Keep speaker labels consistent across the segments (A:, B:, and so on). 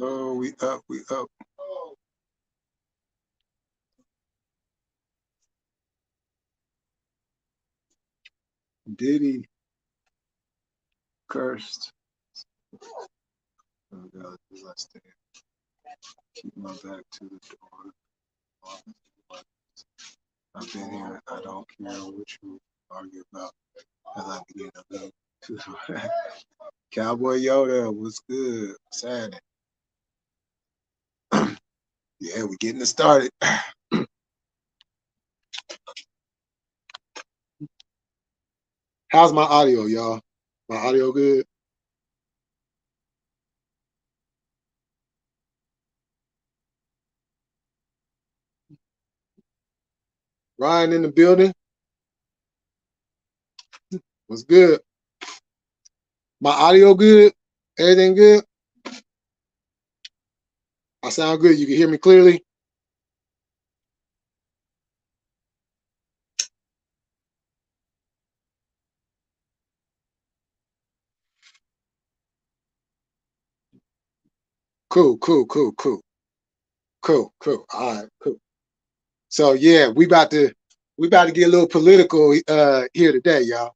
A: Oh, we up, we up. Diddy cursed. Oh God, let's stay. Keep my back to the door. I've been here. I don't care what you argue about. As I begin to live. Cowboy Yoda, what's good? Sad. Yeah, we're getting it started. How's my audio, y'all? My audio good? Ryan in the building. What's good? My audio good? Everything good? I sound good. You can hear me clearly? Cool. All right, cool. So yeah, we about to get a little political here today, y'all.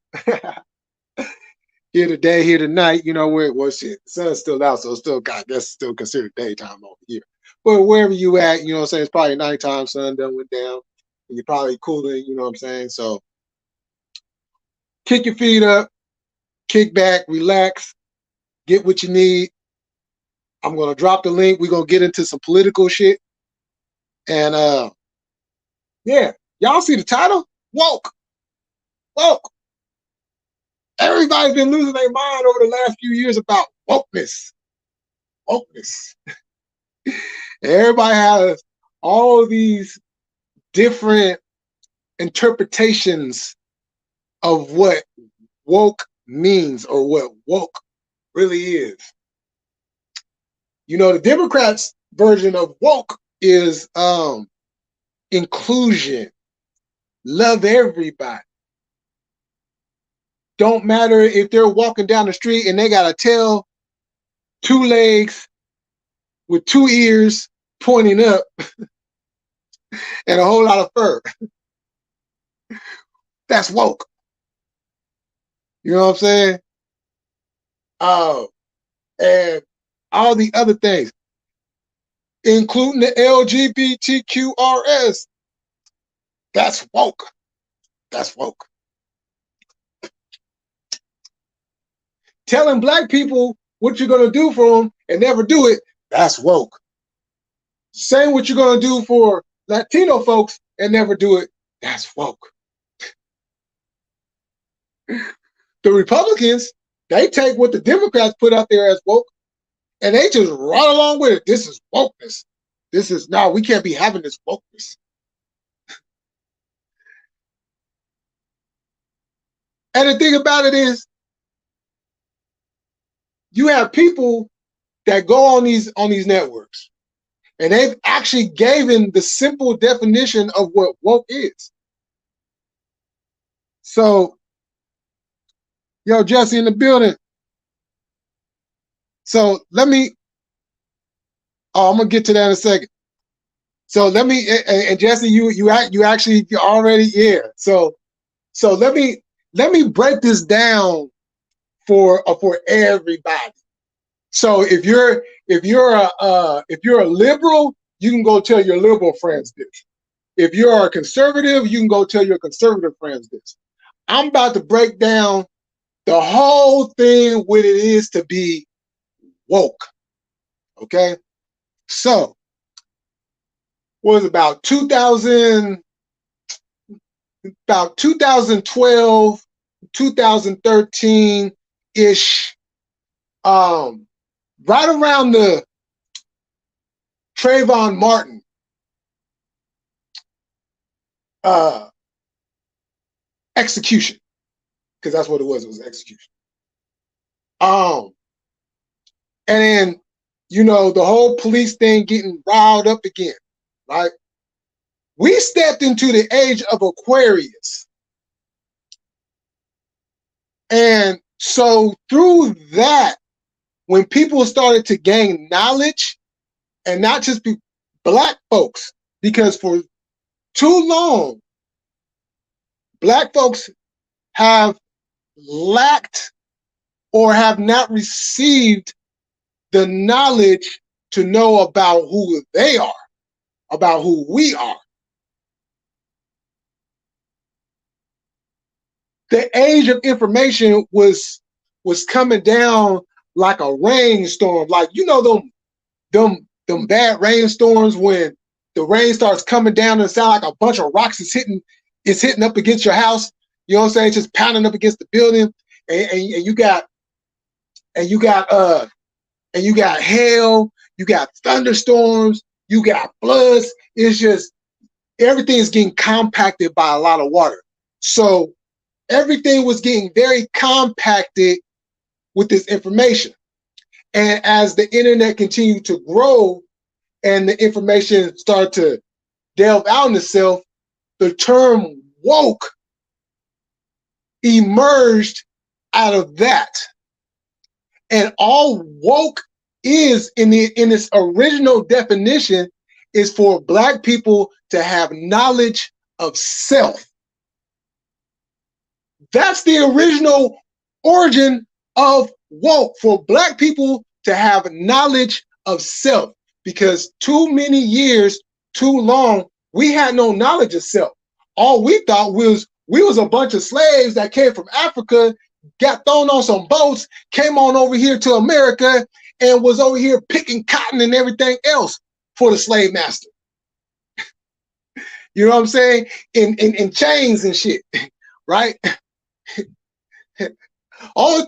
A: Here today, here tonight, you know, where well shit, the sun's still out, so it's still got that's still considered daytime over here. But wherever you at, you know what I'm saying, it's probably nighttime, sun done went down, and you're probably cooling, you know what I'm saying? So kick your feet up, kick back, relax, get what you need. I'm gonna drop the link. We're gonna get into some political shit. And yeah, y'all see the title? Woke. Woke. Everybody's been losing their mind over the last few years about wokeness. Wokeness. Everybody has all these different interpretations of what woke means or what woke really is. You know, the Democrats' version of woke is inclusion, love everybody. Don't matter if they're walking down the street and they got a tail, two legs with two ears pointing up and a whole lot of fur. That's woke. You know what I'm saying? And all the other things, including the LGBTQRS. That's woke. That's woke. Telling black people what you're going to do for them and never do it, that's woke. Saying what you're going to do for Latino folks and never do it, that's woke. The Republicans, they take what the Democrats put out there as woke and they just run along with it. This is wokeness. This is, no, we can't be having this wokeness. And the thing about it is, you have people that go on these networks, and they've actually given the simple definition of what woke is. So, yo, Jesse in the building. So let me. Oh, I'm gonna get to that in a second. So let me, and Jesse, you actually already, yeah. So let me break this down for everybody. So if you're a liberal, you can go tell your liberal friends this. If you're a conservative, you can go tell your conservative friends this. I'm about to break down the whole thing, what it is to be woke. Okay, so was about 2012, 2013 ish. Right around the Trayvon Martin execution, because that's what it was execution. And then, you know, the whole police thing getting riled up again, right? We stepped into the age of Aquarius. And so through that, when people started to gain knowledge, and not just black folks, because for too long, black folks have lacked or have not received the knowledge to know about who they are, about who we are. The age of information was coming down like a rainstorm. Like, you know, them bad rainstorms when the rain starts coming down and sound like a bunch of rocks is hitting up against your house. You know what I'm saying? Just pounding up against the building, and you got hail, you got thunderstorms, you got floods. It's just everything's getting compacted by a lot of water. So everything was getting very compacted with this information. And as the internet continued to grow and the information started to delve out in itself, the term woke emerged out of that. And all woke is in its original definition is for black people to have knowledge of self. That's the original origin of woke, for black people to have knowledge of self, because too many years, too long, we had no knowledge of self. All we thought was we was a bunch of slaves that came from Africa, got thrown on some boats, came on over here to America, and was over here picking cotton and everything else for the slave master. You know what I'm saying? In chains and shit, right? Only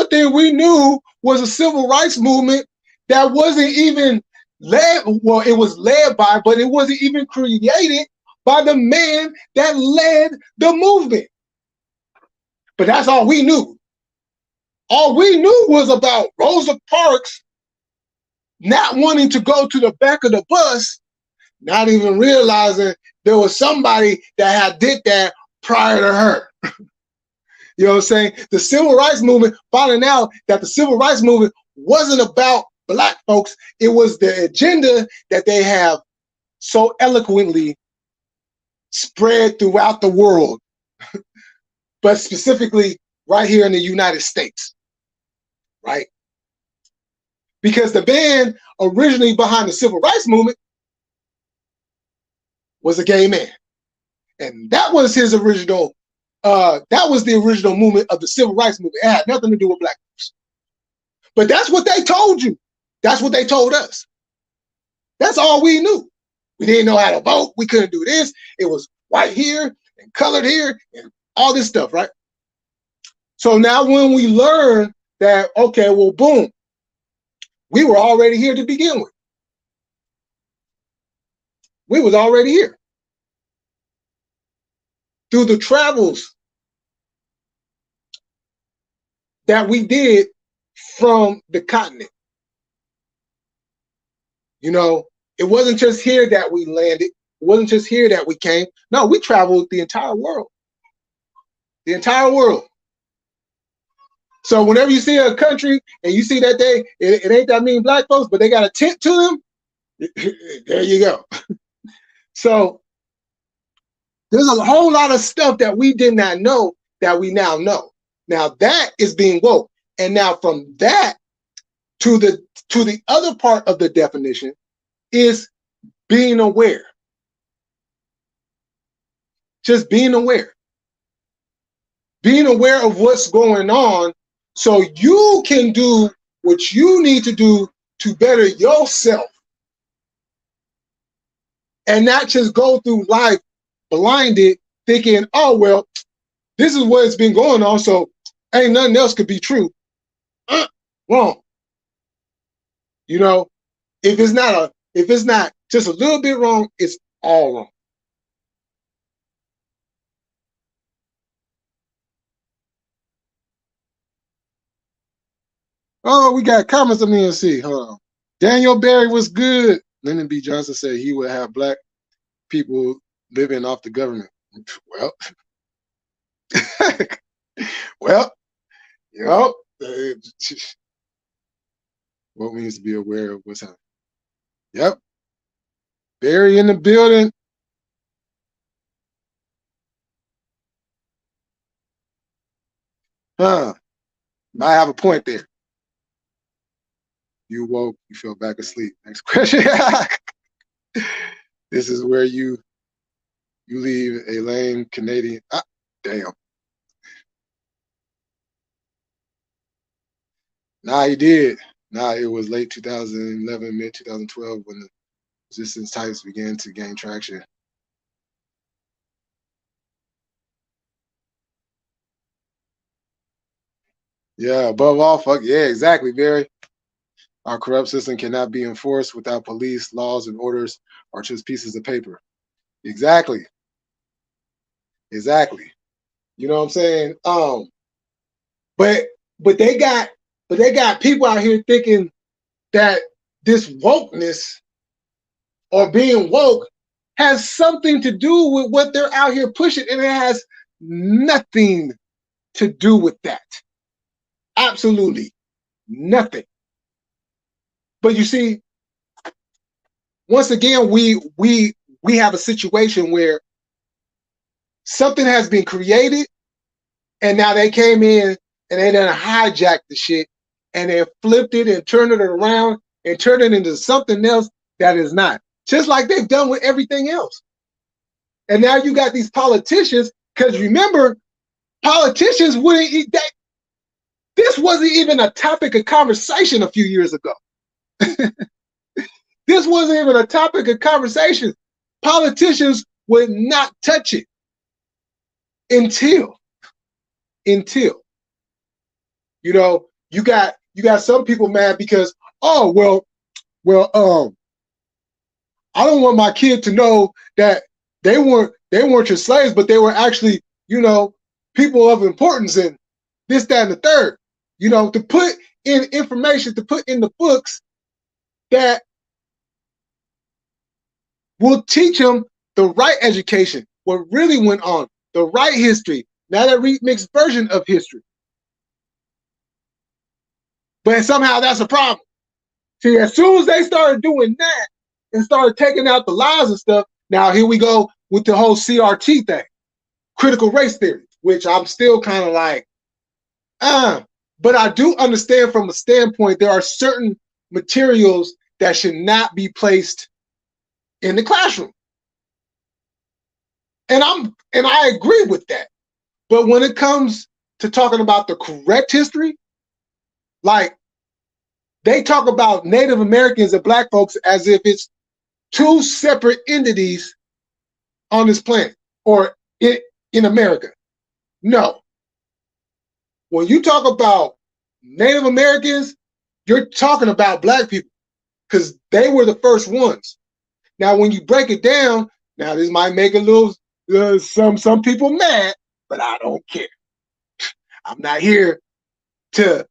A: thing we knew was a civil rights movement that wasn't even led, well, it was led by, but it wasn't even created by the man that led the movement. But that's all we knew. All we knew was about Rosa Parks not wanting to go to the back of the bus, not even realizing there was somebody that had did that prior to her. You know what I'm saying? The civil rights movement, finding out that the civil rights movement wasn't about black folks. It was the agenda that they have so eloquently spread throughout the world, but specifically right here in the United States, right? Because the man originally behind the civil rights movement was a gay man. And that was his original, that was the original movement of the civil rights movement. It had nothing to do with black folks. But that's what they told you. That's what they told us. That's all we knew. We didn't know how to vote. We couldn't do this. It was white here and colored here and all this stuff, right? So now when we learn that, okay, well, boom, we were already here to begin with. We was already here. Through the travels that we did from the continent. You know, it wasn't just here that we landed. It wasn't just here that we came. No, we traveled the entire world. The entire world. So whenever you see a country and you see that it ain't that many black folks, but they got a tent to them, there you go. So there's a whole lot of stuff that we did not know that we now know. Now that is being woke. And now from that to the other part of the definition is being aware. Just being aware. Being aware of what's going on so you can do what you need to do to better yourself. And not just go through life blinded thinking, oh, well, this is what's been going on, so ain't nothing else could be true. Wrong. You know, if it's not just a little bit wrong, it's all wrong. Oh, we got comments on me. See. Hold on. Daniel Berry was good. Lyndon B. Johnson said he would have black people living off the government. Well, well, you know, Woke means to be aware of what's happening. Yep. Barry in the building. Huh. I have a point there. You woke, you fell back asleep. Next question. This is where you leave a lame Canadian. Ah, damn. Nah, he did. Nah, it was late 2011, mid 2012 when the resistance types began to gain traction. Yeah, above all, fuck yeah, exactly, Barry. Our corrupt system cannot be enforced without police, laws, and orders, or just pieces of paper. Exactly. Exactly. You know what I'm saying? But but they got people out here thinking that this wokeness or being woke has something to do with what they're out here pushing, and it has nothing to do with that. Absolutely nothing. But you see, once again, we have a situation where something has been created, and now they came in and they done hijacked the shit and they flipped it and turned it around and turned it into something else that is not. Just like they've done with everything else. And now you got these politicians, because remember, politicians wouldn't eat that. This wasn't even a topic of conversation a few years ago. This wasn't even a topic of conversation. Politicians would not touch it until you know, you got some people mad because, oh I don't want my kid to know that they weren't your slaves, but they were actually, people of importance and this, that, and the third. To put in information, to put in the books that will teach them the right education, what really went on, the right history, not a remixed version of history. But somehow that's a problem. See, as soon as they started doing that and started taking out the lies and stuff, now here we go with the whole CRT thing, critical race theory, which I'm still kind of like, but I do understand from a standpoint there are certain materials that should not be placed in the classroom. And I agree with that. But when it comes to talking about the correct history, like they talk about Native Americans and Black folks as if it's two separate entities on this planet or in America. No. When you talk about Native Americans, you're talking about Black people because they were the first ones. Now, when you break it down, now this might make a little some people mad, but I don't care. I'm not here to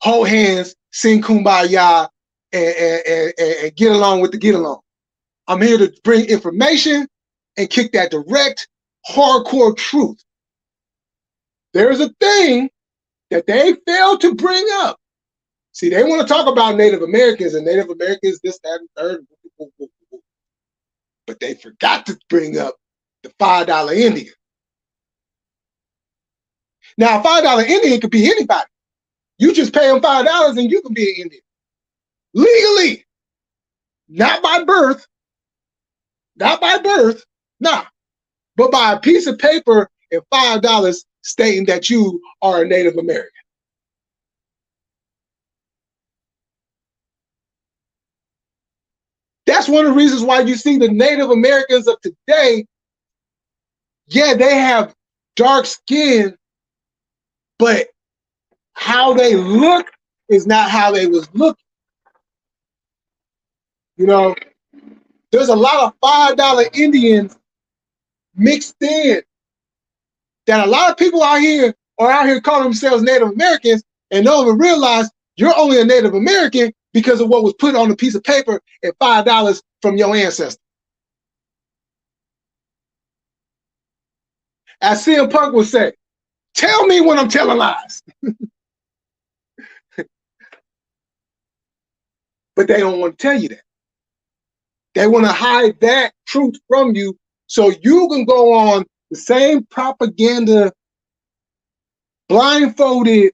A: hold hands, sing kumbaya, and get along with the get along. I'm here to bring information and kick that direct, hardcore truth. There's a thing that they failed to bring up. See, they want to talk about Native Americans and Native Americans, this, that, and third. But they forgot to bring up the $5 Indian. Now, a $5 Indian could be anybody. You just pay them $5 and you can be an Indian. Legally. Not by birth. Not by birth. Nah. But by a piece of paper and $5 stating that you are a Native American. That's one of the reasons why you see the Native Americans of today, yeah, they have dark skin, but how they look is not how they was looking. There's a lot of $5 Indians mixed in that a lot of people out here are out here calling themselves Native Americans and don't even realize you're only a Native American because of what was put on a piece of paper at $5 from your ancestor. As CM Punk would say, tell me when I'm telling lies. but they don't want to tell you that. They want to hide that truth from you so you can go on the same propaganda, blindfolded,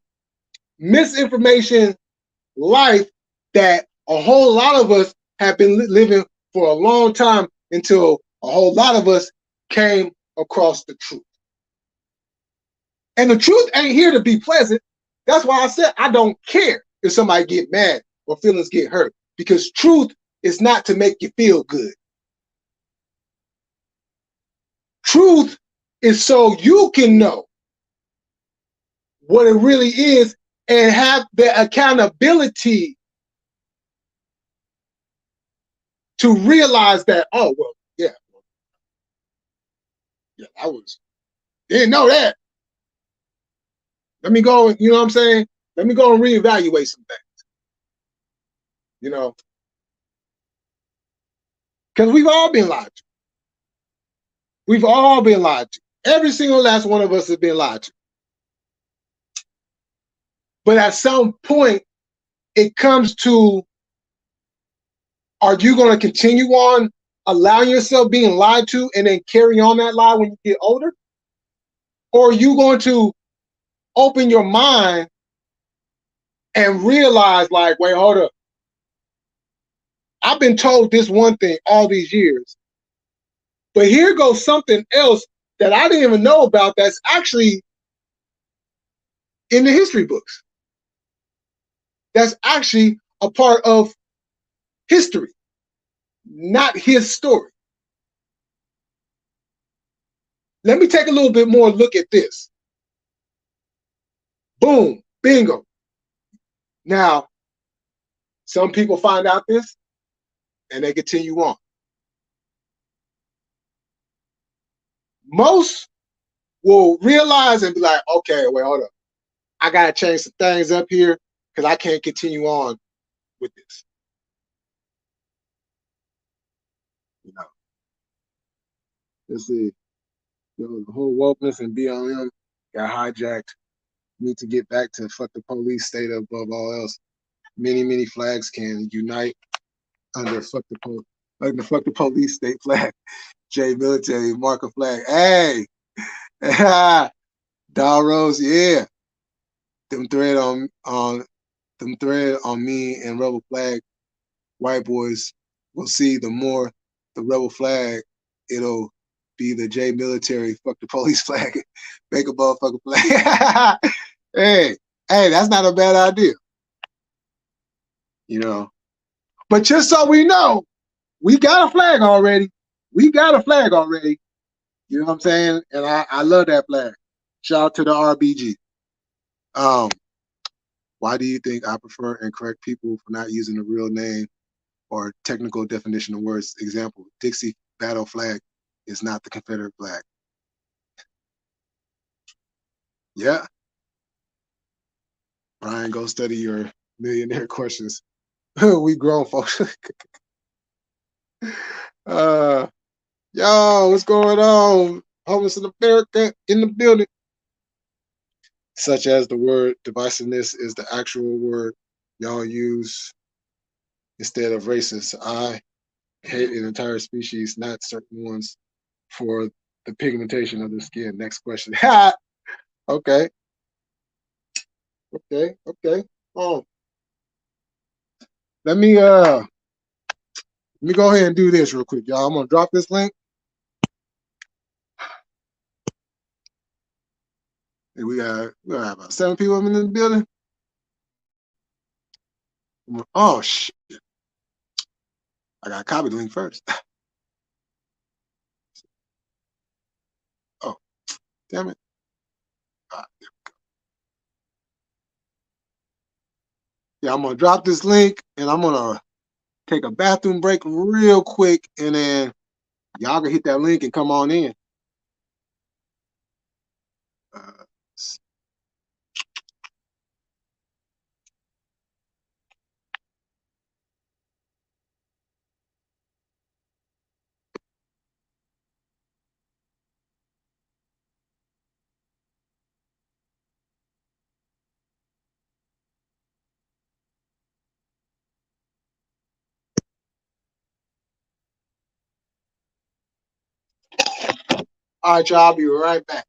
A: misinformation life that a whole lot of us have been living for a long time until a whole lot of us came across the truth. And the truth ain't here to be pleasant. That's why I said I don't care if somebody get mad or feelings get hurt, because truth is not to make you feel good. Truth is so you can know what it really is and have the accountability to realize that, oh, well, yeah, I didn't know that. Let me go, you know what I'm saying? Let me go and reevaluate some things, you know, because we've all been lied to. We've all been lied to. Every single last one of us has been lied to. But at some point, it comes to, are you going to continue on allowing yourself being lied to and then carry on that lie when you get older? Or are you going to open your mind and realize, like, wait, hold up. I've been told this one thing all these years, but here goes something else that I didn't even know about that's actually in the history books. That's actually a part of history, not his story. Let me take a little bit more look at this. Boom, bingo. Now, some people find out this and they continue on. Most will realize and be like, okay, wait, hold up. I got to change some things up here because I can't continue on with this. You know, let's see. The whole wokeness and BLM got hijacked. Need to get back to fuck the police state above all else. Many flags can unite under fuck the police state flag. J military marker flag. Hey, Dow Rose, yeah. Them thread on me and rebel flag. White boys will see the more the rebel flag, it'll be the J military fuck the police flag. Make a motherfucker flag. hey, that's not a bad idea. You know. But just so we know, we got a flag already. We got a flag already. You know what I'm saying? And I love that flag. Shout out to the RBG. Why do you think I prefer and correct people for not using the real name or technical definition of words? Example, Dixie battle flag is not the Confederate flag. Yeah. Brian, go study your millionaire questions. We grown folks. Yo, what's going on? Homeless in America in the building. Such as the word divisiveness is the actual word y'all use instead of racist. I hate an entire species, not certain ones, for the pigmentation of their skin. Next question. Okay. Oh, let me go ahead and do this real quick, y'all. I'm gonna drop this link. And we got about 7 people in the building. Oh shit! I gotta copy the link first. Oh, damn it! Yeah, I'm gonna drop this link and I'm gonna take a bathroom break real quick, and then y'all can hit that link and come on in. Uh, All right, y'all. I'll be right back.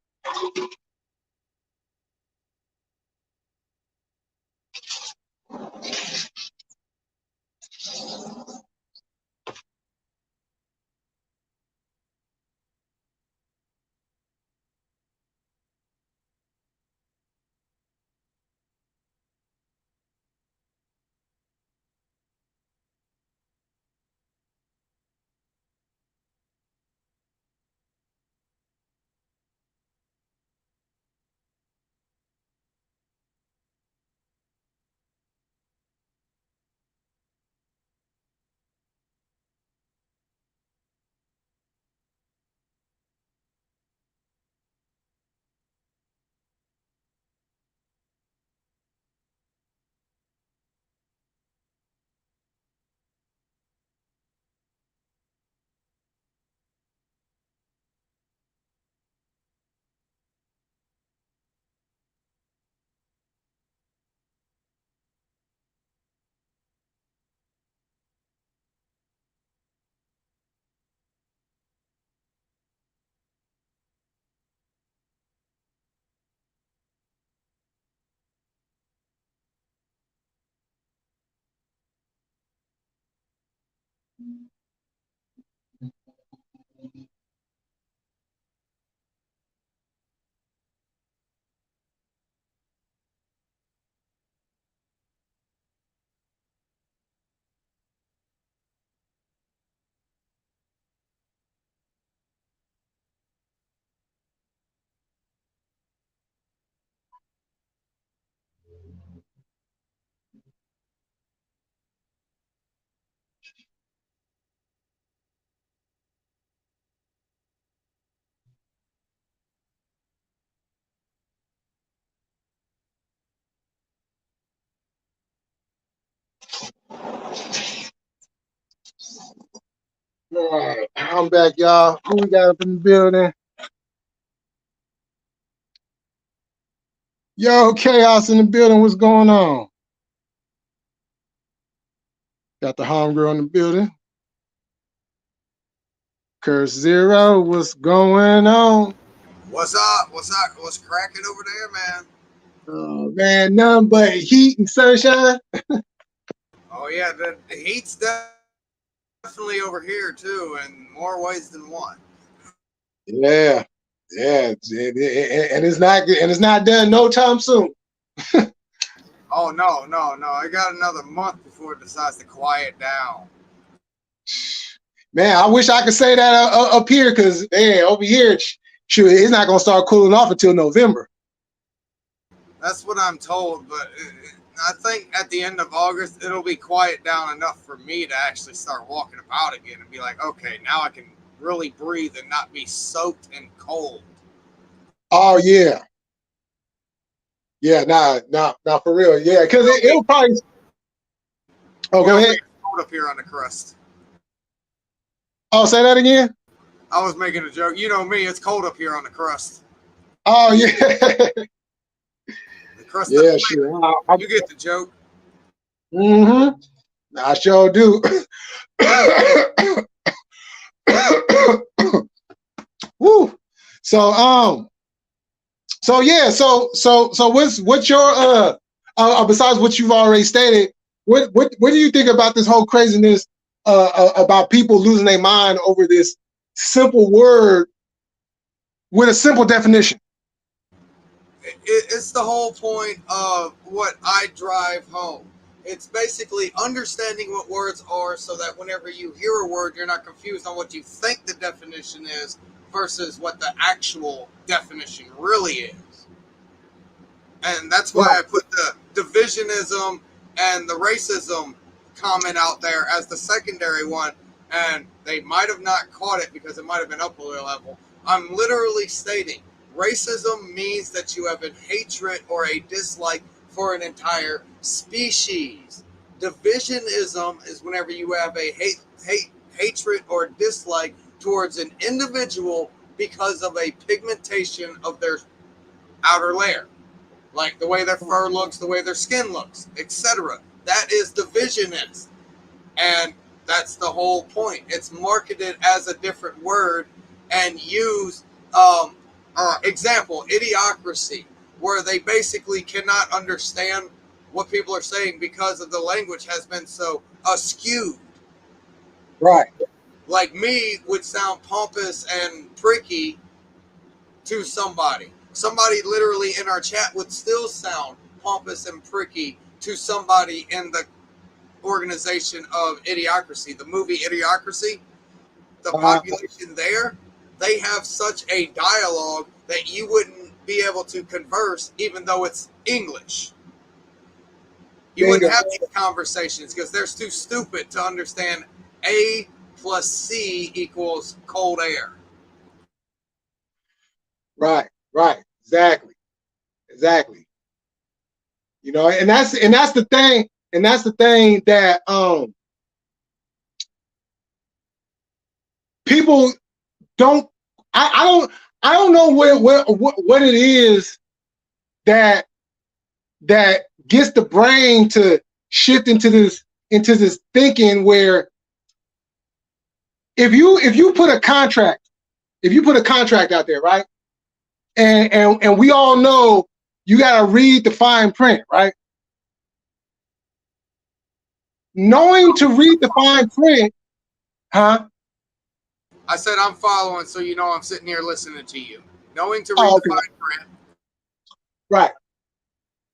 A: All right, I'm back, y'all. Who we got up in the building? Yo, Chaos in the building. What's going on? Got the homegirl in the building. Curse Zero. What's going on?
B: What's up? What's up? What's cracking over there, man?
A: Oh man, nothing but heat and sunshine.
B: Oh yeah, the heat's definitely over here too, in more ways than one.
A: Yeah, yeah, and it's not done no time soon.
B: Oh no, no, no! I got another month before it decides to quiet down.
A: Man, I wish I could say that up here because over here, shoot, it's not gonna start cooling off until November.
B: That's what I'm told, but I think at the end of August it'll be quiet down enough for me to actually start walking about again and be like, okay, now I can really breathe and not be soaked in cold.
A: Oh yeah, yeah, nah, for real, yeah, because it'll probably. Oh,
B: You
A: go
B: know me,
A: ahead.
B: it's cold up here on the crust.
A: Oh, say that again.
B: I was making a joke. You know me, it's cold up here on the crust.
A: Oh yeah,
B: The crust of
A: yeah,
B: the
A: sure.
B: You get the joke.
A: Mm-hmm. I sure do. Woo. So so yeah, so what's your besides what you've already stated, what do you think about this whole craziness about people losing their mind over this simple word with a simple definition?
B: It's the whole point of what I drive home. It's basically understanding what words are so that whenever you hear a word, you're not confused on what you think the definition is versus what the actual definition really is. And that's why
A: Right.
B: I put the divisionism and the racism comment out there as the secondary one. And they might have not caught it because it might have been up a level. I'm literally stating racism means that you have a hatred or a dislike for an entire species. Divisionism is whenever you have a hatred or dislike towards an individual because of a pigmentation of their outer layer, like the way their fur looks, the way their skin looks, etc. That is divisionist. And that's the whole point. It's marketed as a different word and used Example, Idiocracy, where they basically cannot understand what people are saying because of the language has been so askewed.
A: Right.
B: Like me would sound pompous and pricky to somebody. Somebody literally in our chat would still sound pompous and pricky to somebody in the organization of Idiocracy, the movie Idiocracy. The population there, they have such a dialogue that you wouldn't be able to converse even though it's English. You wouldn't have these conversations because they're too stupid to understand A plus C equals cold air.
A: Right, right, exactly. You know, and that's the thing, that people don't. I don't know what it is that gets the brain to shift into this thinking where if you put a contract out there, right? And we all know you got to read the fine print, right? Knowing to read the fine print, huh?
B: I said I'm following, so you know I'm sitting here listening to you. Knowing to read the fine print.
A: Right.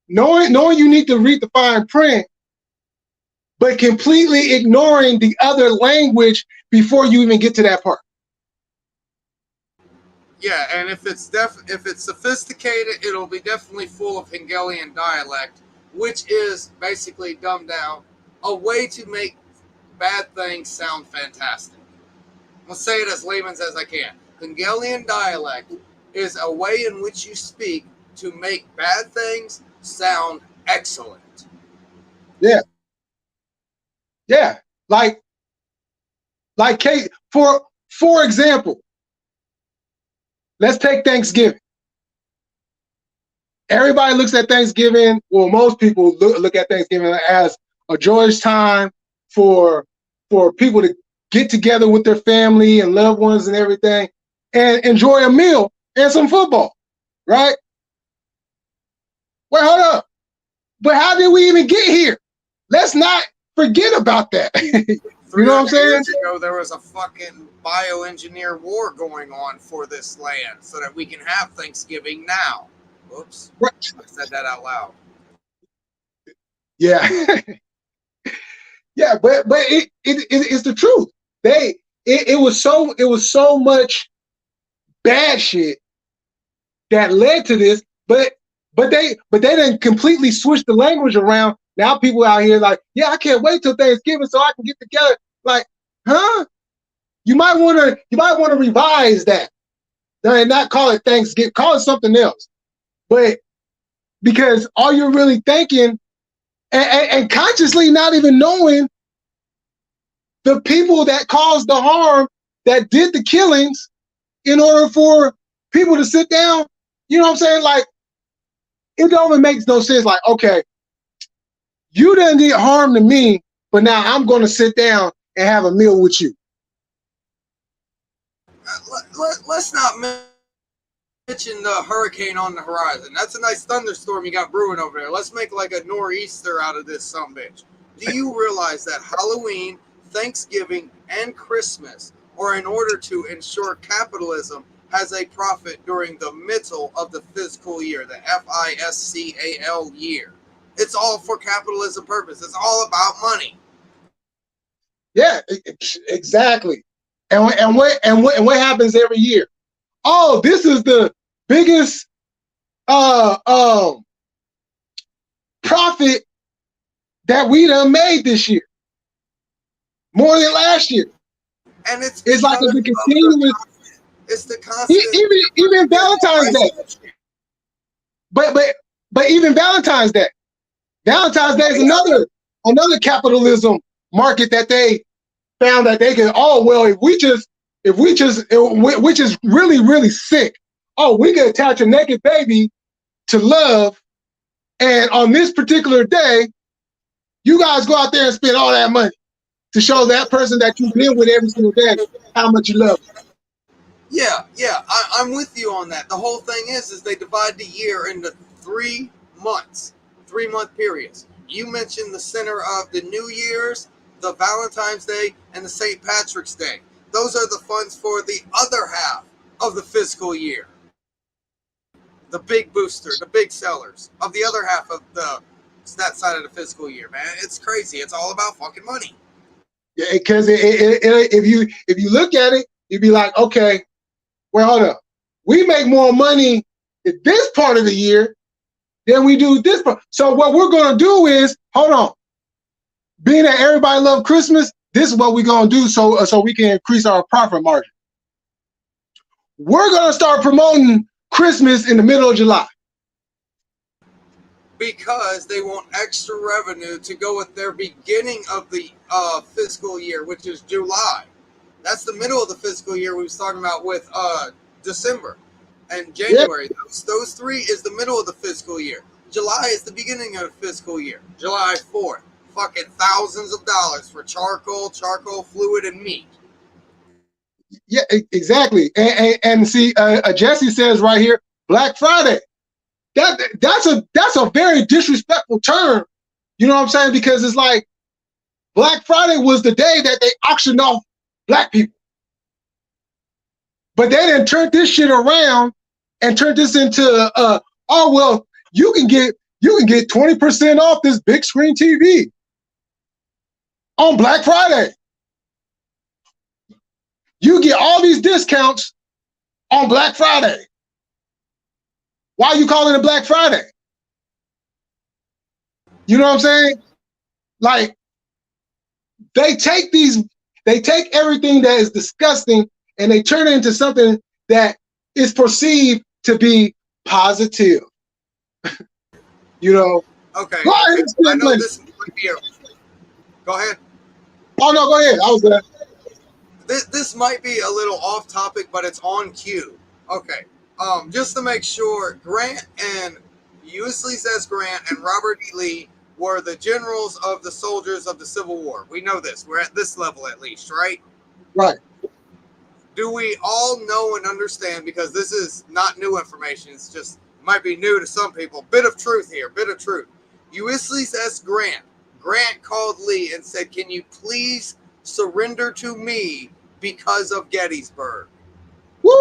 A: Knowing you need to read the fine print, but completely ignoring the other language before you even get to that part.
B: Yeah, and if it's sophisticated, it'll be definitely full of Hungarian dialect, which is basically dumbed down, a way to make bad things sound fantastic. I'll say it as layman's as I can. Hungarian dialect is a way in which you speak to make bad things sound excellent.
A: Yeah. Yeah. Like Kate, for example, let's take Thanksgiving. Everybody looks at Thanksgiving, well, most people look at Thanksgiving as a joyous time for people to get together with their family and loved ones and everything and enjoy a meal and some football, right? Well, hold up. But how did we even get here? Let's not forget about that. You know what I'm saying?
B: Years ago, there was a fucking bioengineer war going on for this land so that we can have Thanksgiving now. Whoops. Right. I said that out loud.
A: Yeah. Yeah, but it's the truth. It was so much bad shit that led to this, but they didn't completely switch the language around. Now people out here like, yeah, I can't wait till Thanksgiving so I can get together. Like, huh? You might want to revise that and not call it Thanksgiving. Call it something else. But because all you're really thinking and consciously not even knowing the people that caused the harm, that did the killings, in order for people to sit down, you know what I'm saying? Like, it don't even make no sense. Like, okay, you didn't get harm to me, but now I'm going to sit down and have a meal with you.
B: Let's not mention the hurricane on the horizon. That's a nice thunderstorm you got brewing over there. Let's make like a nor'easter out of this sumbitch. Do you realize that Halloween, Thanksgiving, and Christmas are in order to ensure capitalism has a profit during the middle of the fiscal year, the FISCAL year? It's all for capitalism purpose. It's all about money.
A: Yeah, exactly. And what happens every year? Oh, this is the biggest profit that we done made this year, more than last year.
B: And it's
A: like a continuous.
B: It's the constant.
A: Even Valentine's Day. But even Valentine's Day. Valentine's Day is another capitalism market that they found that they can. Oh well, if we just which is really, really sick. Oh, we can attach a naked baby to love, and on this particular day, you guys go out there and spend all that money to show that person that you've been with every single day how much you love them.
B: I'm with you on that. The whole thing is they divide the year into 3 months, 3 month periods. You mentioned the center of the New Year's, the Valentine's Day, and the St. Patrick's Day. Those are the funds for the other half of the fiscal year. The big booster, the big sellers of the other half of that side of the fiscal year, man. It's crazy. It's all about fucking money.
A: Yeah, because if you look at it, you'd be like, okay, well, hold up. We make more money in this part of the year than we do this part. So what we're going to do is, hold on. Being that everybody loves Christmas, this is what we're going to do so we can increase our profit margin. We're going to start promoting Christmas in the middle of July.
B: Because they want extra revenue to go with their beginning of the fiscal year, which is July. That's the middle of the fiscal year we was talking about with December and January. Yep. Those three is the middle of the fiscal year. July is the beginning of the fiscal year. July 4th. Fucking thousands of dollars for charcoal fluid, and meat.
A: Yeah, exactly. And see, Jesse says right here, Black Friday. That's a very disrespectful term. You know what I'm saying? Because it's like Black Friday was the day that they auctioned off black people. But they didn't turn this shit around and turn this into oh well, you can get 20% off this big screen TV on Black Friday. You get all these discounts on Black Friday. Why are you calling it Black Friday? You know what I'm saying? Like, they take everything that is disgusting and they turn it into something that is perceived to be positive. You know?
B: Okay. I know this might be Go ahead.
A: Oh, no, go ahead. I was gonna.
B: This might be a little off topic, but it's on cue. Okay. Just to make sure, Grant and Ulysses S. Grant and Robert E. Lee were the generals of the soldiers of the Civil War. We know this. We're at this level at least, right?
A: Right.
B: Do we all know and understand, because this is not new information, it's just might be new to some people, bit of truth here, bit of truth. Ulysses S. Grant called Lee and said, can you please surrender to me because of Gettysburg?
A: Woo!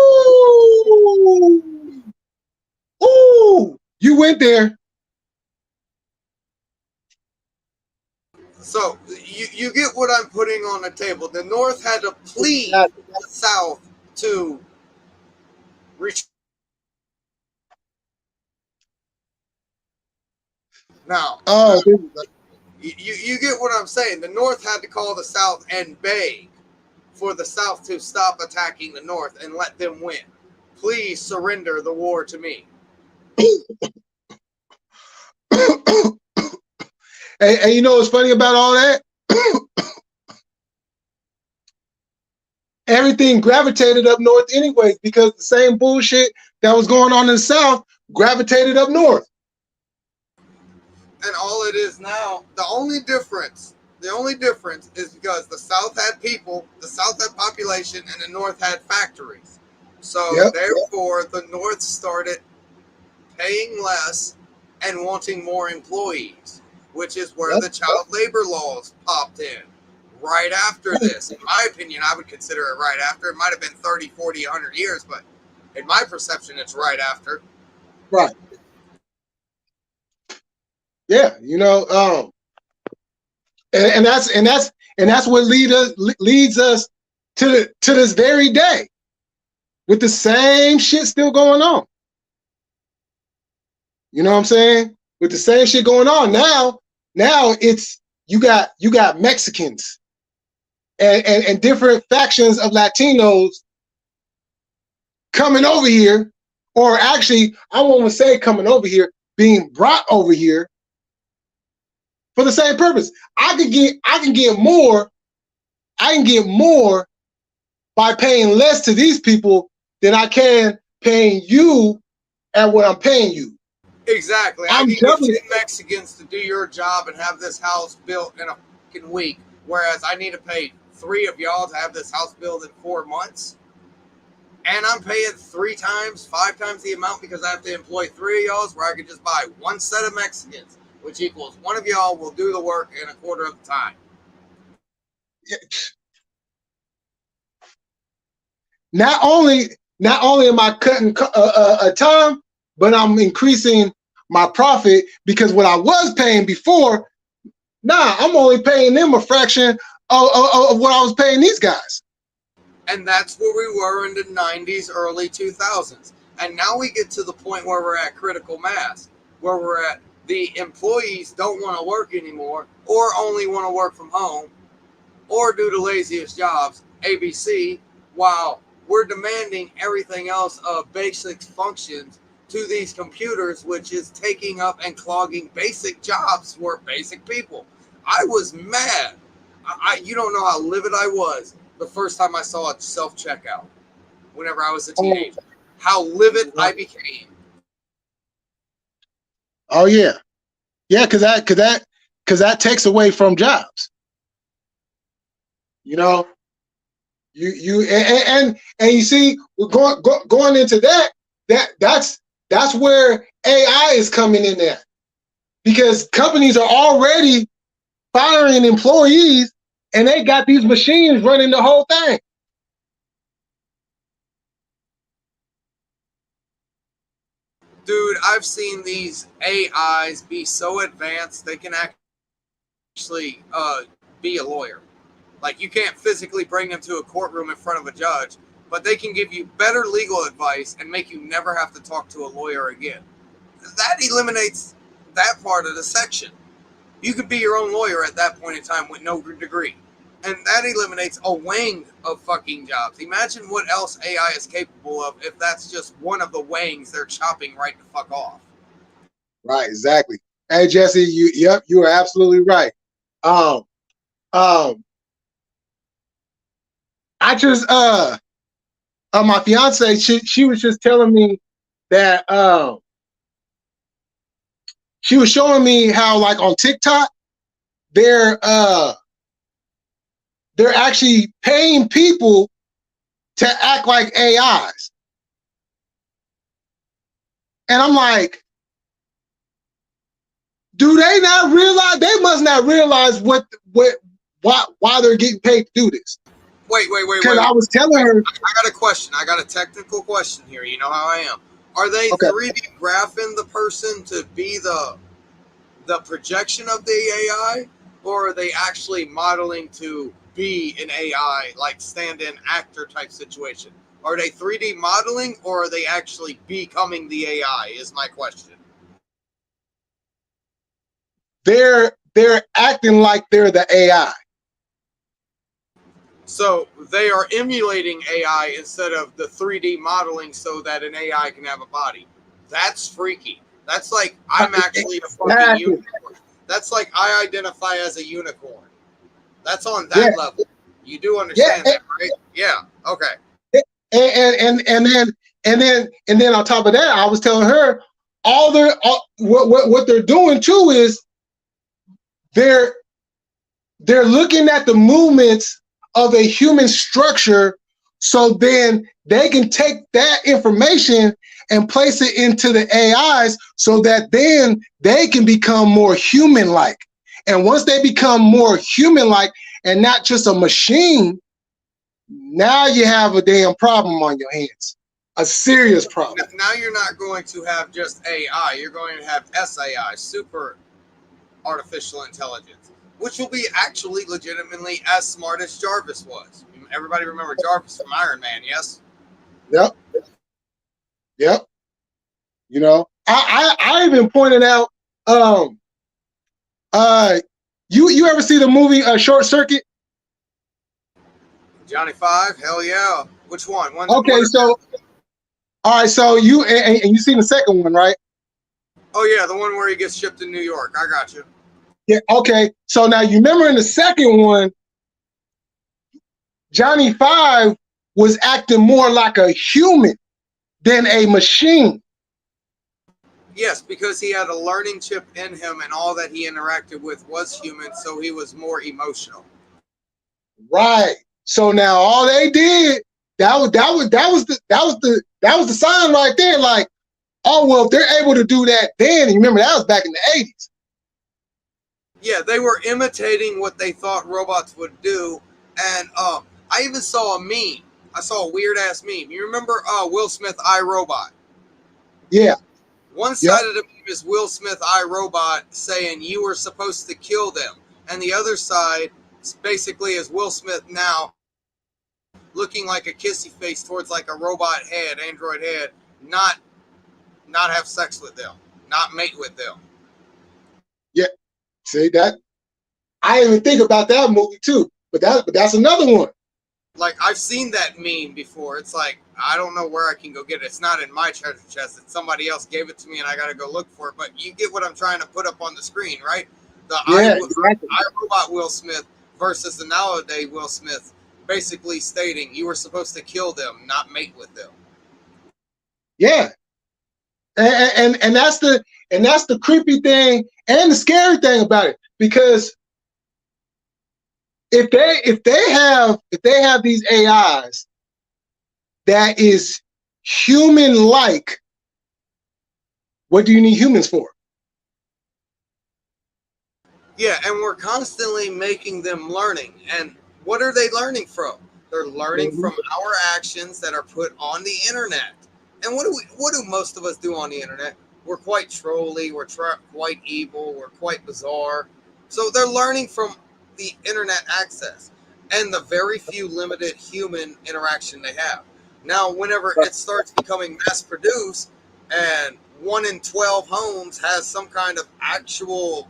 A: Ooh! You went there.
B: So you get what I'm putting on the table. The North had to plead the South to reach. Now, you get what I'm saying. The North had to call the South and beg for the South to stop attacking the North and let them win. Please surrender the war to me.
A: And you know what's funny about all that? Everything gravitated up north anyways, because the same bullshit that was going on in the South gravitated up north.
B: And all it is now, the only difference is because the South had people, the South had population, and the North had factories. So therefore, the North started paying less and wanting more employees, which is where the child labor laws popped in. Right after this, in my opinion, I would consider it right after. It might have been 30, 40, 100 years, but in my perception, it's right after.
A: Right. Yeah, you know, and that's what leads us to this very day, with the same shit still going on. You know what I'm saying? With the same shit going on now it's you got Mexicans and different factions of Latinos coming over here, or actually, I won't even say coming over here, being brought over here for the same purpose. I can get more by paying less to these people than I can paying you at what I'm paying you.
B: Exactly. I can get 10 Mexicans to do your job and have this house built in a fucking week, whereas I need to pay 3 of y'all to have this house built in 4 months. And I'm paying 3 times, 5 times the amount because I have to employ 3 of y'all, where I could just buy 1 set of Mexicans, which equals 1 of y'all will do the work in a quarter of the time.
A: Not only am I cutting time, but I'm increasing my profit because what I was paying before, I'm only paying them a fraction of what I was paying these guys.
B: And that's where we were in the 90s, early 2000s. And now we get to the point where we're at critical mass, where we're at the employees don't want to work anymore, or only want to work from home, or do the laziest jobs, ABC, while we're demanding everything else of basic functions to these computers, which is taking up and clogging basic jobs for basic people. I was mad. You don't know how livid I was the first time I saw a self-checkout whenever I was a teenager. How livid I became.
A: Oh yeah. Yeah, because that takes away from jobs. You know, and you see, we're going into that's where AI is coming in there, because companies are already firing employees and they got these machines running the whole thing.
B: Dude, I've seen these AIs be so advanced they can actually be a lawyer. Like, you can't physically bring them to a courtroom in front of a judge, but they can give you better legal advice and make you never have to talk to a lawyer again. That eliminates that part of the section. You could be your own lawyer at that point in time with no degree. And that eliminates a wing of fucking jobs. Imagine what else AI is capable of if that's just one of the wings they're chopping right the fuck off.
A: Right, exactly. Hey Jesse, you are absolutely right. I just my fiance, she was just telling me that she was showing me how, like, on TikTok, they're actually paying people to act like AIs. And I'm like, do they not realize? They must not realize why they're getting paid to do this.
B: Wait.
A: Because I was telling her.
B: I got a question. I got a technical question here. You know how I am. Are they
A: Okay.
B: 3D graphing the person to be the projection of the AI, or are they actually modeling to be an AI, like stand-in actor type situation? Are they 3D modeling, or are they actually becoming the AI? Is my question.
A: They're acting like they're the AI.
B: So they are emulating AI instead of the 3D modeling so that an AI can have a body. That's freaky. That's like I'm actually a fucking unicorn. That's like I identify as a unicorn. That's on that level. You do understand that, right? Yeah. Okay.
A: And then on top of that, I was telling her what they're doing too is they're looking at the movements of a human structure, so then they can take that information and place it into the AIs so that then they can become more human-like. And once they become more human-like and not just a machine, now you have a damn problem on your hands. A serious problem.
B: Now you're not going to have just AI. You're going to have SAI, super artificial intelligence, which will be actually legitimately as smart as Jarvis was. Everybody remember Jarvis from Iron Man, yes?
A: Yep. You know, I even pointed out, you ever see the movie Short Circuit?
B: Johnny Five, hell yeah. Which one?
A: Okay, so all right, so you and you seen the second one, right?
B: Oh yeah, the one where he gets shipped to New York. I got you.
A: Yeah. Okay. So now you remember in the second one, Johnny Five was acting more like a human than a machine.
B: Yes, because he had a learning chip in him, and all that he interacted with was human, so he was more emotional.
A: Right. So now all they did, that was the sign right there. Like, oh well, if they're able to do that then, and remember that was back in the 80s.
B: Yeah, they were imitating what they thought robots would do. And I even saw a meme. I saw a weird ass meme. You remember Will Smith iRobot?
A: Yeah.
B: One
A: Yep.
B: side of the meme is Will Smith iRobot saying you were supposed to kill them, and the other side basically is Will Smith now looking like a kissy face towards like a robot head, android head, not have sex with them, not mate with them.
A: Yeah. See that? I didn't even think about that movie too, but that's another one.
B: Like, I've seen that meme before. It's like, I don't know where I can go get it. It's not in my treasure chest. It's somebody else gave it to me and I gotta go look for it. But you get what I'm trying to put up on the screen, right? The
A: Exactly.
B: iRobot Will Smith versus the nowadays Will Smith, basically stating you were supposed to kill them, not mate with them.
A: Yeah. And that's the creepy thing and the scary thing about it, because if they have these AIs that is human like, what do you need humans for?
B: Yeah, and we're constantly making them learning. And what are they learning from? They're learning from our actions that are put on the internet. And what do most of us do on the internet? We're quite trolly, we're quite evil, we're quite bizarre. So they're learning from the internet access and the very few limited human interaction they have. Now, whenever it starts becoming mass produced and 1 in 12 homes has some kind of actual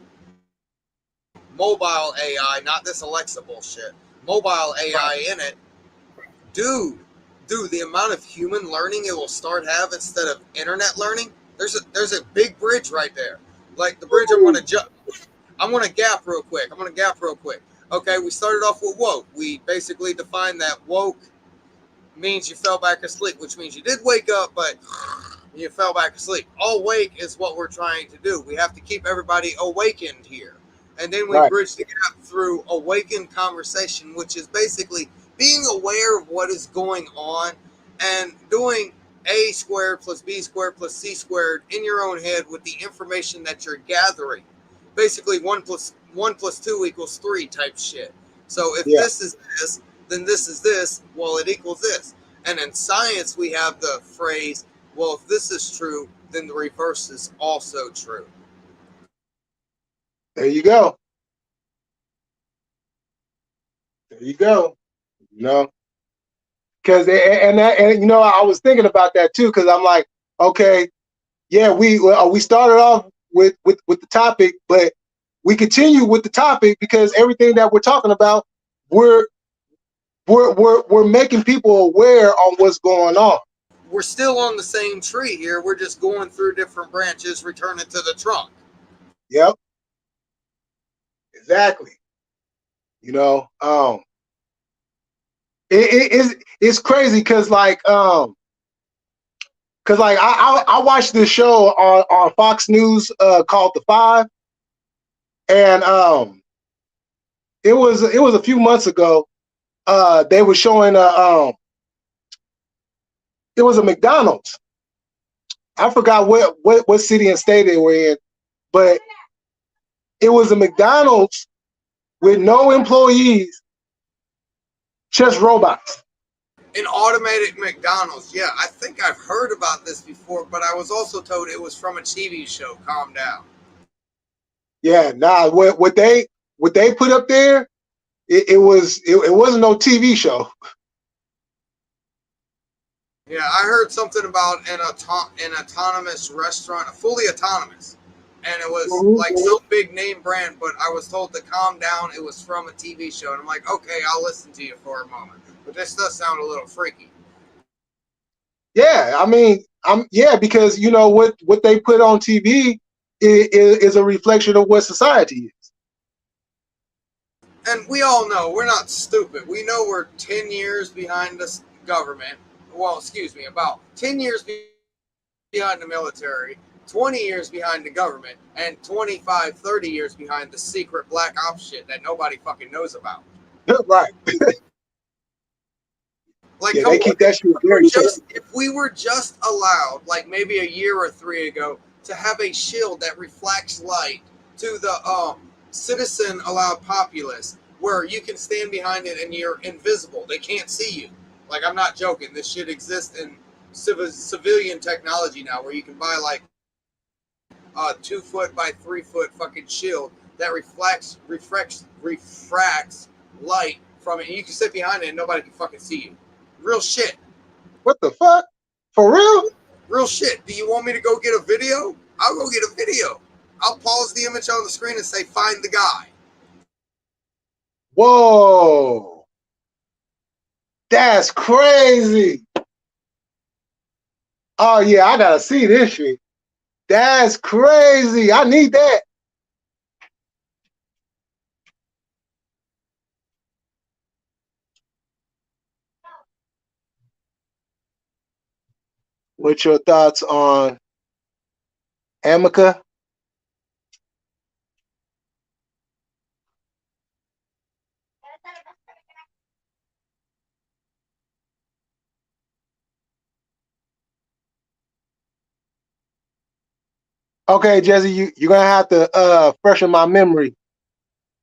B: mobile AI, not this Alexa bullshit, mobile AI in it, dude, the amount of human learning it will start have instead of internet learning, there's a big bridge right there. Like the bridge I'm gonna gap real quick. Okay, we started off with woke. We basically defined that woke means you fell back asleep, which means you did wake up, but you fell back asleep. Awake is what we're trying to do. We have to keep everybody awakened here. And then we bridge the gap through awakened conversation, which is basically being aware of what is going on and doing A squared plus B squared plus C squared in your own head with the information that you're gathering. Basically 1 plus 2 equals 3 type shit. So if this is this, then this is this, well, it equals this. And in science, we have the phrase, well, if this is true, then the reverse is also true.
A: There you go. You know, because and I was thinking about that too, because I'm like, okay, yeah, we started off with the topic, but we continue with the topic because everything that we're talking about, we're making people aware on what's going on.
B: We're still on the same tree here. We're just going through different branches, returning to the trunk.
A: Yep. Exactly. It's crazy because I watched this show on Fox News called The Five, and it was a few months ago. They were showing it was a McDonald's. I forgot what city and state they were in, but it was a McDonald's with no employees, just robots.
B: An automated McDonald's. Yeah, I think I've heard about this before, but I was also told it was from a TV show. Calm down.
A: Yeah, nah. What they put up there, it wasn't no TV show.
B: Yeah, I heard something about an autonomous restaurant, fully autonomous, and it was like some big name brand. But I was told to calm down. It was from a TV show, and I'm like, okay, I'll listen to you for a moment. But this does sound a little freaky.
A: Yeah, I mean, because what they put on TV is a reflection of what society is.
B: And we all know we're not stupid. We know we're 10 years behind this government. Well, excuse me, about 10 years behind the military, 20 years behind the government, and 25, 30 years behind the secret black ops shit that nobody fucking knows about.
A: Right.
B: Like,
A: Yeah,
B: come
A: they
B: on.
A: keep that shit very short.
B: If we were just allowed, like maybe a year or three ago, to have a shield that reflects light to the citizen allowed populace, where you can stand behind it and you're invisible, they can't see you. Like, I'm not joking. This shit exists in civilian technology now, where you can buy like a 2 foot by 3 foot fucking shield that refracts light from it. And you can sit behind it and nobody can fucking see you. Real shit.
A: What the fuck? For real?
B: Real shit. Do you want me to go get a video? I'll go get a video. I'll pause the image on the screen and say, find the guy.
A: Whoa. That's crazy. Oh, yeah, I gotta see this shit. That's crazy. I need that. What's your thoughts on Amica? Okay, Jesse, you're gonna have to freshen my memory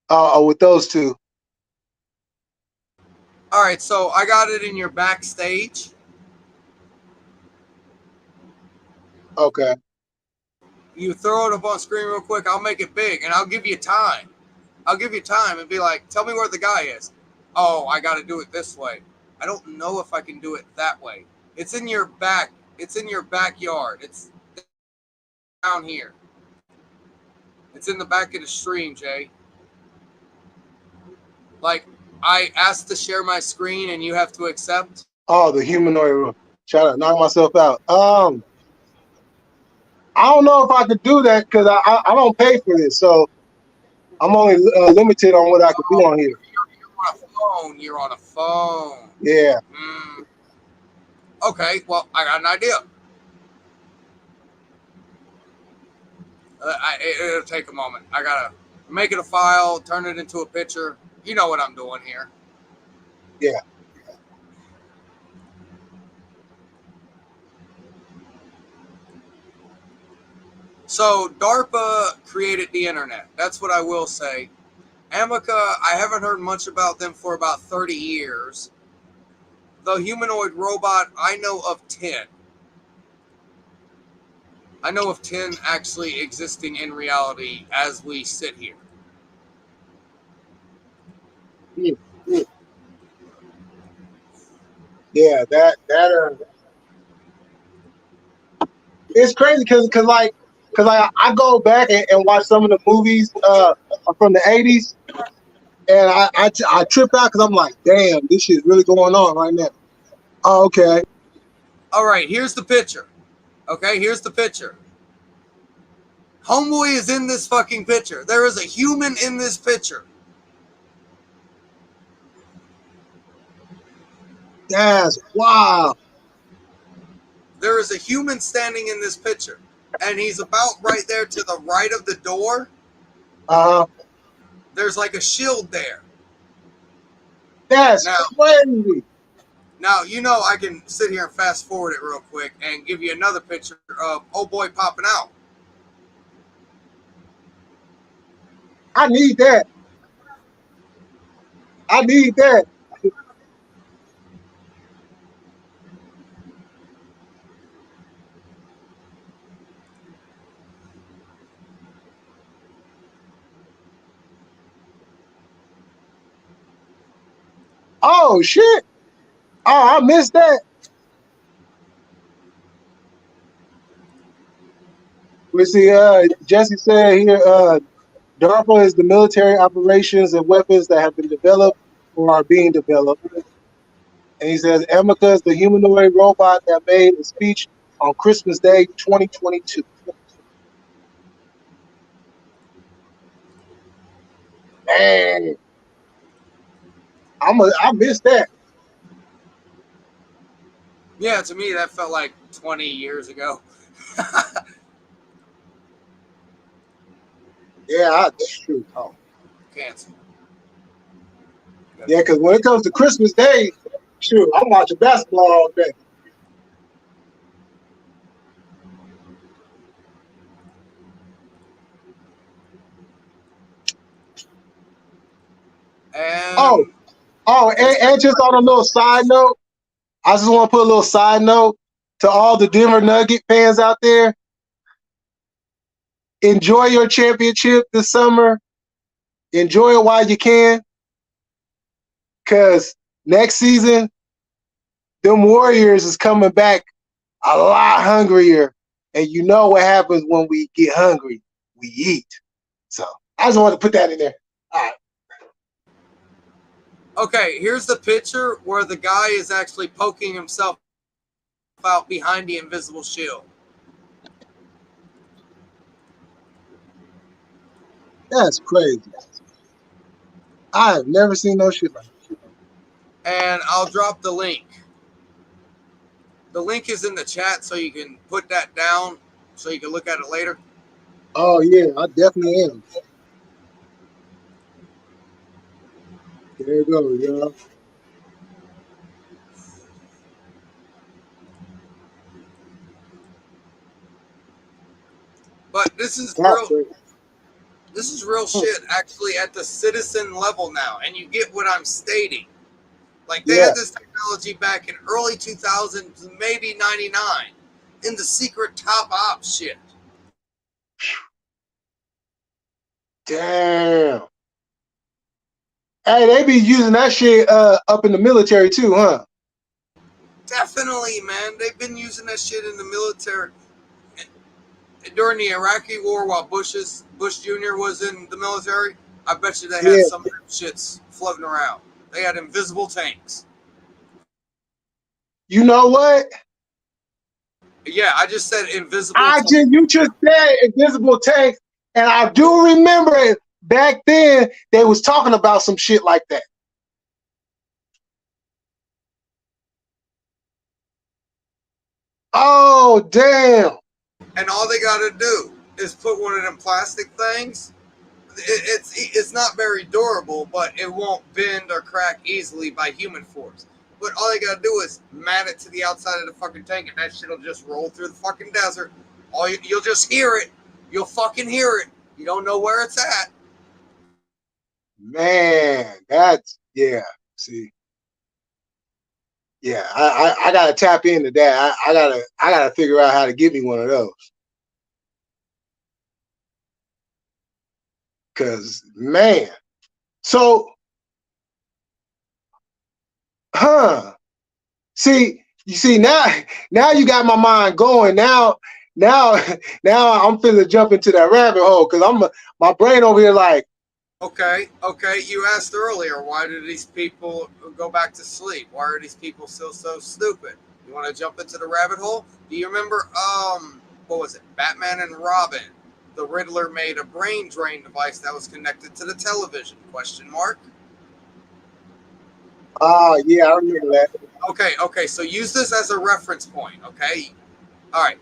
A: with those two.
B: All right, so I got it in your backstage.
A: Okay.
B: You throw it up on screen real quick. I'll make it big, and I'll give you time. I'll give you time and be like, tell me where the guy is. Oh, I got to do it this way. I don't know if I can do it that way. It's in your back. It's in your backyard. It's down here. It's in the back of the stream, Jay. Like, I asked to share my screen and you have to accept.
A: Oh, the humanoid. Try to knock myself out. I don't know if I could do that because I don't pay for this, so I'm only limited on what I could do on here.
B: You're on a phone. You're on a phone.
A: Yeah.
B: Okay, well, I got an idea. It'll take a moment. I gotta make it a file, turn it into a picture. You know what I'm doing here.
A: Yeah.
B: So DARPA created the internet. That's what I will say. Amica, I haven't heard much about them for about 30 years. The humanoid robot, I know of 10. I know of 10 actually existing in reality as we sit here.
A: Yeah, that it's crazy because I go back and watch some of the movies from the 80s, and I trip out because I'm like, damn, this shit's really going on right now. Oh, okay.
B: All right, here's the picture. Okay, here's the picture. Homeboy is in this fucking picture. There is a human in this picture.
A: That's wow.
B: There is a human standing in this picture, and he's about right there to the right of the door. There's like a shield there.
A: That's crazy.
B: Now, you know, I can sit here and fast forward it real quick and give you another picture of old boy popping out.
A: I need that. I need that. Oh shit. Oh, I missed that. We see Jesse said here, DARPA is the military operations and weapons that have been developed or are being developed. And he says Amica is the humanoid robot that made a speech on Christmas Day 2022. Man, I missed that.
B: Yeah, to me, that felt like 20 years ago.
A: Yeah, shoot. Oh.
B: Cancel.
A: Yeah, because when it comes to Christmas Day, Shoot, I'm watching basketball all day. Oh,
B: And
A: oh,
B: it's
A: and just on a little side note, I just want to put a little side note to all the Denver Nugget fans out there. Enjoy your championship this summer. Enjoy it while you can, because next season, them Warriors is coming back a lot hungrier. And you know what happens when we get hungry? We eat. So I just want to put that in there. All right.
B: okay. Here's the picture where the guy is actually poking himself out behind the invisible shield.
A: That's crazy. I have never seen no shit like that.
B: And I'll drop the link. The link is in the chat, so you can put that down so you can look at it later.
A: Oh, yeah, I definitely am. There you go, y'all.
B: But this is
A: That's
B: real.
A: crazy.
B: This is real shit actually at the citizen level now, and you get what I'm stating. Like they
A: Yeah.
B: had this technology back in early 2000s, maybe 99, in the secret top op shit.
A: Damn. Hey, they be using that shit up in the military too, huh?
B: Definitely, man. They've been using that shit in the military during the Iraqi war while Bush Jr. was in the military. I bet you they had
A: Yeah.
B: some of them shits floating around. They had invisible tanks.
A: You know what?
B: Yeah, I just said invisible tanks.
A: You just said invisible tanks, and I do remember it back then. They was talking about some shit like that. Oh, damn.
B: And all they got to do is put one of them plastic things. It's not very durable, but it won't bend or crack easily by human force. But all they gotta do is mat it to the outside of the fucking tank, and that shit'll just roll through the fucking desert. You'll just hear it. You'll fucking hear it. You don't know where it's at.
A: Man, that's, yeah. See, yeah, I gotta tap into that. I gotta figure out how to get me one of those. Cause man, so see, you see now you got my mind going. Now now I'm finna jump into that rabbit hole because my brain over here like,
B: Okay. You asked earlier, why do these people go back to sleep? Why are these people still so stupid? You want to jump into the rabbit hole? Do you remember, what was it? Batman and Robin. The Riddler made a brain drain device that was connected to the television. Question mark.
A: yeah, I remember that.
B: Okay. So use this as a reference point. Okay. All right.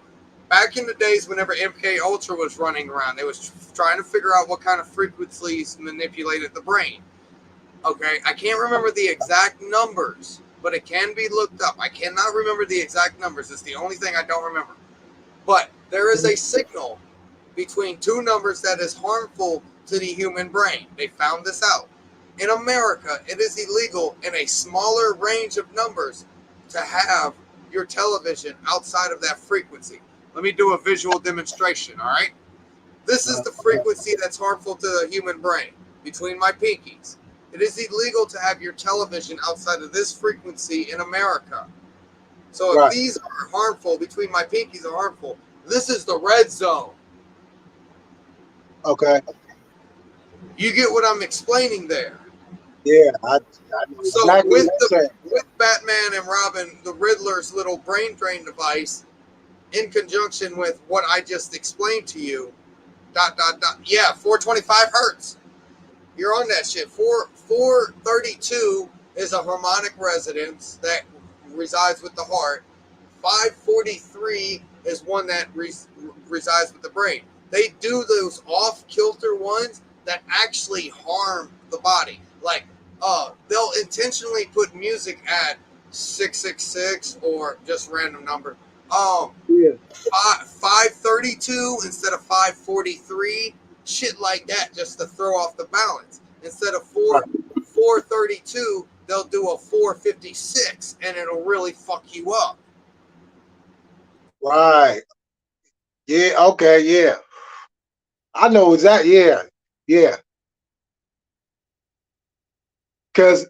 B: Back in the days, whenever MK Ultra was running around, they was trying to figure out what kind of frequencies manipulated the brain. Okay, I can't remember the exact numbers, but it can be looked up. I cannot remember the exact numbers. It's the only thing I don't remember. But there is a signal between two numbers that is harmful to the human brain. They found this out. In America, it is illegal in a smaller range of numbers to have your television outside of that frequency. Let me do a visual demonstration, all right? This is the frequency that's harmful to the human brain between my pinkies. It is illegal to have your television outside of this frequency in America. So if
A: Right.
B: these are harmful, between my pinkies are harmful, this is the red zone.
A: Okay.
B: You get what I'm explaining there.
A: Yeah, I know
B: So
A: exactly
B: with
A: what you're saying.
B: with Batman and Robin, the Riddler's little brain drain device, in conjunction with what I just explained to you, ... Yeah, 425 hertz. You're on that shit. 432 is a harmonic resonance that resides with the heart. 543 is one that resides with the brain. They do those off kilter ones that actually harm the body. Like, they'll intentionally put music at 666 or just random number.
A: Yeah.
B: 532 instead of 543, shit like that, just to throw off the balance. Instead of
A: Right.
B: 432, they'll do a 456, and it'll really fuck you up.
A: Right. Yeah. Okay. Yeah. I know exactly. Yeah. Yeah. Cause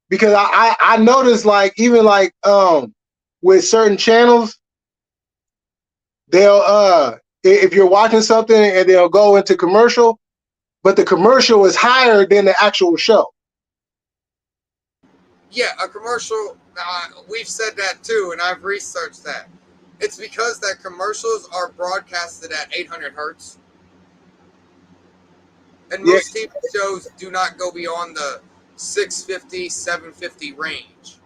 A: because I noticed like even like with certain channels they'll if you're watching something and they'll go into commercial, but the commercial is higher than the actual show.
B: Yeah, a commercial. We've said that too, and I've researched that. It's because that commercials are broadcasted at 800 hertz, and
A: Yeah.
B: most TV shows do not go beyond the 650, 750 range.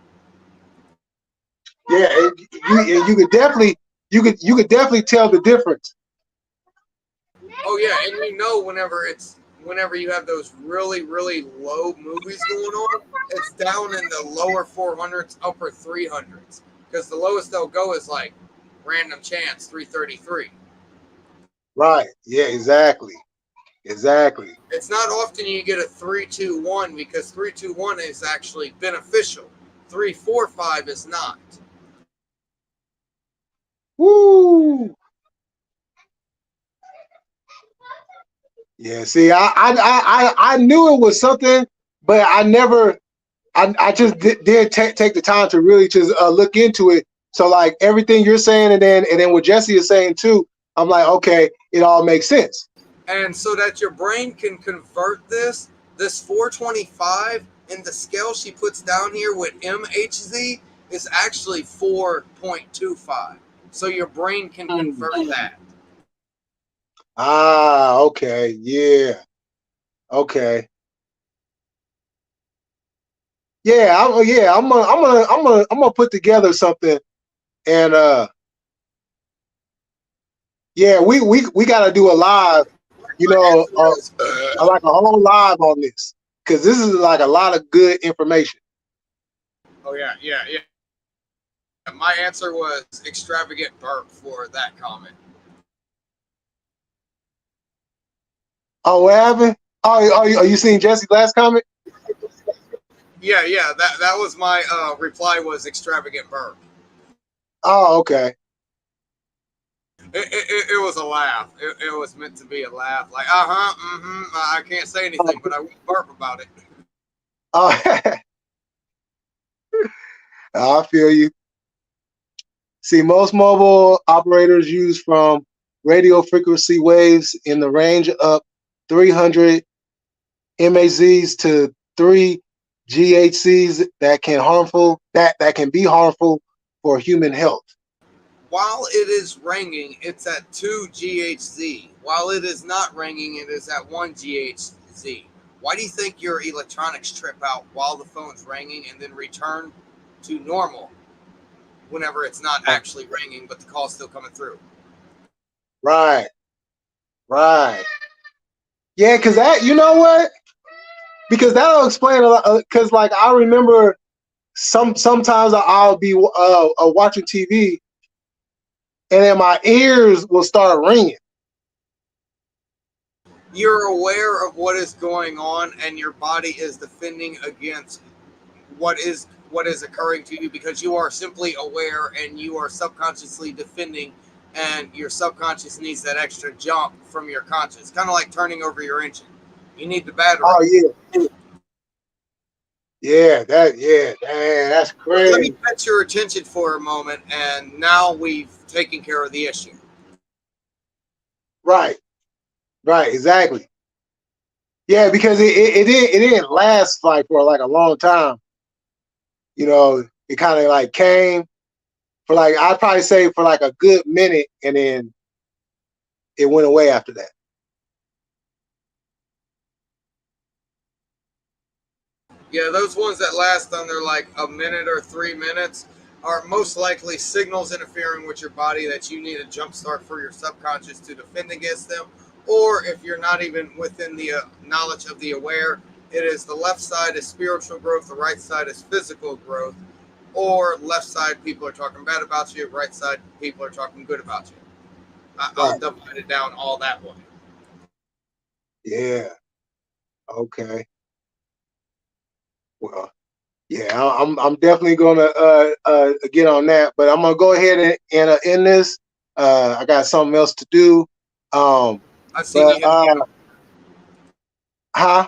A: Yeah. You could definitely you could definitely tell the difference.
B: Oh yeah, and whenever you have those really really low movies going on, it's down in the lower 400s, upper 300s, because the lowest they'll go is like Random Chance 333.
A: Right. Yeah. Exactly. Exactly.
B: It's not often you get a 321 because 321 is actually beneficial. 345 is not.
A: Woo. Yeah. See, I knew it was something, but I never. I just did take the time to really just look into it. So like everything you're saying, and then what Jesse is saying too, I'm like, okay, it all makes sense.
B: And so that your brain can convert this 425 in the scale she puts down here with MHZ is actually 4.25. So your brain can convert that.
A: Ah, okay, yeah, okay, yeah. I'm gonna put together something, and yeah, we gotta do a live, you
B: My
A: know,
B: answer was,
A: like a whole live on this because this is like a lot of good information.
B: oh yeah, yeah, yeah. My answer was extravagant burp for that comment.
A: Oh, what happened? Oh, are you seeing Jesse's last comment?
B: Yeah, yeah. That was my reply was extravagant burp.
A: Oh, okay.
B: It was a laugh. It was meant to be a laugh. Like, I can't say anything, but I will burp about it.
A: Oh, I feel you. See, most mobile operators use from radio frequency waves in the range of 300 MHz to 3 GHz that can be harmful for human health.
B: While it is ringing, it's at 2 GHz. While it is not ringing, it is at 1 GHz. Why do you think your electronics trip out while the phone's ringing and then return to normal whenever it's not actually ringing, but the call's still coming through?
A: Right, right. Yeah, because that, you know what? Because that'll explain a lot. Because like I remember sometimes I'll be watching TV and then my ears will start ringing.
B: You're aware of what is going on, and your body is defending against what is occurring to you because you are simply aware and you are subconsciously defending, and your subconscious needs that extra jump from your conscious, kind of like turning over your engine. You need the battery.
A: Oh yeah, yeah, that's
B: Let me
A: crazy.
B: catch your attention for a moment, and now we've taken care of the issue.
A: Right, right, exactly. Yeah, because it didn't last like for like a long time. You know, it kind of like came for like I'd probably say for like a good minute, and then it went away after that.
B: Yeah, those ones that last under like a minute or 3 minutes are most likely signals interfering with your body that you need a jump start for your subconscious to defend against them. Or if you're not even within the knowledge of the aware, it is the left side is spiritual growth, the right side is physical growth. or left side people are talking bad about you, right side people are talking good about you. I'll
A: Right.
B: divide it down all that way.
A: Yeah. Okay. Well, yeah, I'm definitely gonna get on that, but I'm gonna go ahead and end this. I got something else to do. Um,
B: I've seen
A: but
B: you hit the
A: huh?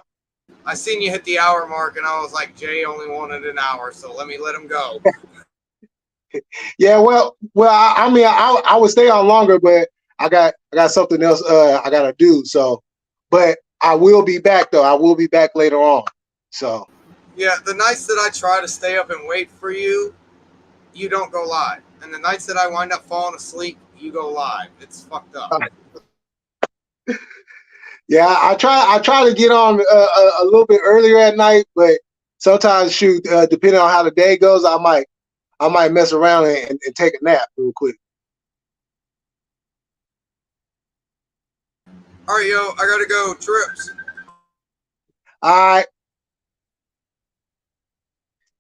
B: I seen you hit the hour mark, and I was like, Jay only wanted an hour, so let him go.
A: Yeah. Well. I mean, I would stay on longer, but I got something else I gotta do. So, but I will be back though. I will be back later on. So.
B: Yeah, the nights that I try to stay up and wait for you, you don't go live, and the nights that I wind up falling asleep, you go live. It's fucked up.
A: Yeah, I try to get on a little bit earlier at night, but sometimes shoot, depending on how the day goes, I might mess around and take a nap real quick.
B: All right, yo, I gotta go. Trips.
A: All right,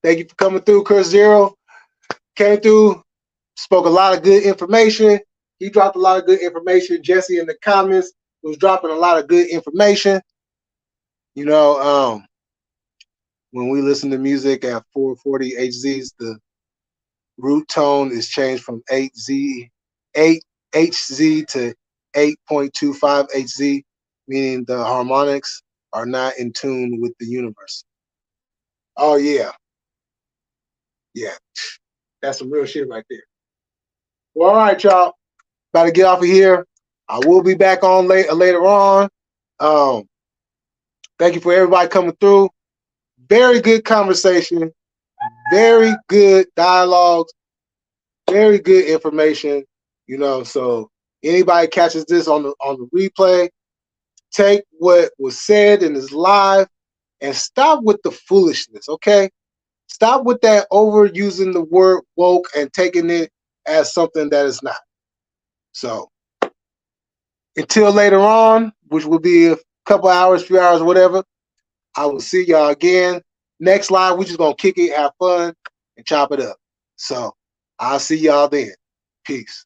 A: thank you for coming through, Chris Zero. Came through, spoke a lot of good information. He dropped a lot of good information. Jesse in the comments was dropping a lot of good information. You know, when we listen to music at 440 HZs, the root tone is changed from 8 HZ to 8.25 HZ, meaning the harmonics are not in tune with the universe. Oh yeah, yeah, that's some real shit right there. Well, all right, y'all, about to get off of here. I will be back on later on. Um, Thank you for everybody coming through. Very good conversation, very good dialogues, very good information. You know, so anybody catches this on the replay, take what was said in this live and stop with the foolishness, okay? Stop with that overusing the word woke and taking it as something that is not. So until later on, which will be a couple hours, few hours, whatever, I will see y'all again. Next live, we just gonna kick it, have fun, and chop it up. So I'll see y'all then. Peace.